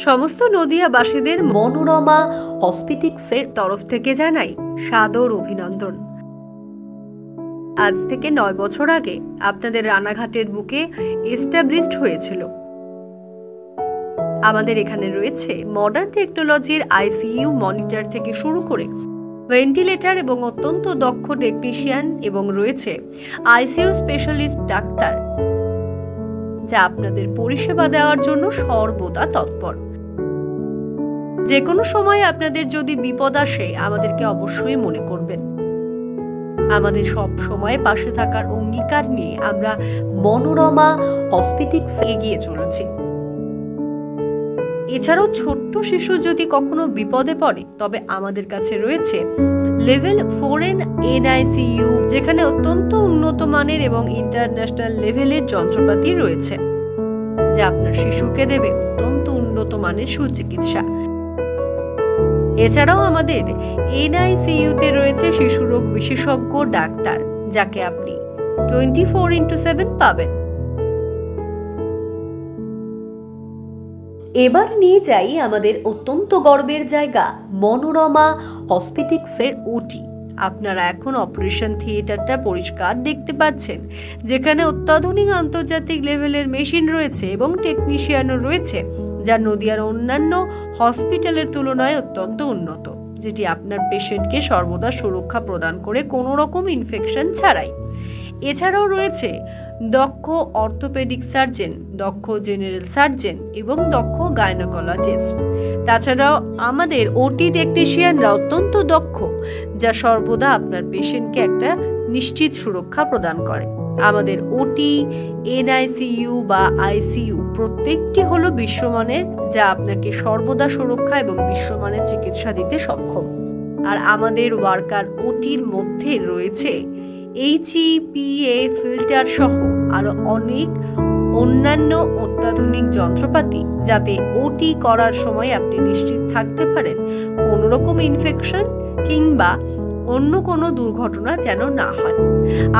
সমস্ত নদিয়াবাসীদের মনোরমা হসপিটিক্সের তরফ থেকে জানাই সাদর অভিনন্দন। আজ থেকে 9 বছর আগে আপনাদের রানাঘাটের বুকে এস্টাবলিশড হয়েছিল। আমাদের এখানে রয়েছে মডার্ন টেকনোলজির আইসিইউ মনিটর থেকে শুরু করে ভেন্টিলেটর এবং অত্যন্ত দক্ষ টেকনিশিয়ান, এবং রয়েছে আইসিইউ স্পেশালিস্ট ডাক্তার, যা আপনাদের পরিষেবা দেওয়ার জন্য সর্বদা তৎপর। যে কোনো সময় আপনাদের যদি বিপদ আসে আমাদেরকে অবশ্যই মনে করবেন। আমাদের সব সময় পাশে থাকার অঙ্গীকার নিয়ে আমরা মনোরমা হসপিটিক্স এগিয়ে চলেছি। এছাড়াও ছোট্ট শিশু যদি কখনো বিপদে পড়ে তবে আমাদের কাছে রয়েছে লেভেল 4 এনআইসিইউ, যেখানে অত্যন্ত উন্নত মানের এবং ইন্টারন্যাশনাল লেভেলের যন্ত্রপাতি রয়েছে, যা আপনার শিশুকে দেবে অত্যন্ত উন্নত মানের সুচিকিৎসা। এছাড়াও আমাদের এনআইসিইউতে রয়েছে শিশু রোগ বিশেষজ্ঞ ডাক্তার, যাকে আপনি 24x7 পাবেন। এবার নিয়ে যাই আমাদের অত্যন্ত গর্বের জায়গা মনোরমা হসপিটিক্সের ওটি। আপনারা এখন অপারেশন থিয়েটারটা পরিষ্কার দেখতে পাচ্ছেন, যেখানে অত্যাধুনিক আন্তর্জাতিক লেভেলের মেশিন রয়েছে এবং টেকনিশিয়ানও রয়েছে, যা নদিয়ার অন্যান্য হসপিটালের তুলনায় অত্যন্ত উন্নত, যেটি আপনার পেশেন্টকে সর্বদা সুরক্ষা প্রদান করে কোনো রকম ইনফেকশন ছাড়াই। এছাড়াও রয়েছে দক্ষ অর্থোপেডিক সার্জন, দক্ষ জেনারেল সার্জন এবং দক্ষ গাইনোকোলজিস্ট। তাছাড়াও আমাদের ওটি টেকনিশিয়ানরা অত্যন্ত দক্ষ, যা সর্বদা আপনার পেশেন্টকে একটা নিশ্চিত সুরক্ষা প্রদান করে। আমাদের ওটি, এনআইসিইউ বা আইসিইউ প্রত্যেকটি হলো বিশ্বমানের, যা আপনাকে সর্বদা সুরক্ষা এবং বিশ্বমানের চিকিৎসা দিতে সক্ষম। আর আমাদের ওয়ার্কার ওটির মধ্যে রয়েছে HEPA ফিল্টার সহ আরো অনেক অন্যান্য অত্যাধুনিক যন্ত্রপাতি, যাতে ওটি করার সময় আপনি নিশ্চিত থাকতে পারেন কোনো রকম ইনফেকশন কিংবা অন্য কোনো দুর্ঘটনা যেন না হয়।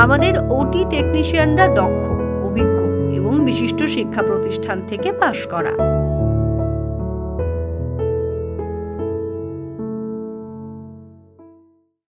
আমাদের ওটি টেকনিশিয়ানরা দক্ষ, অভিজ্ঞ এবং বিশিষ্ট শিক্ষা প্রতিষ্ঠান থেকে পাশ করা।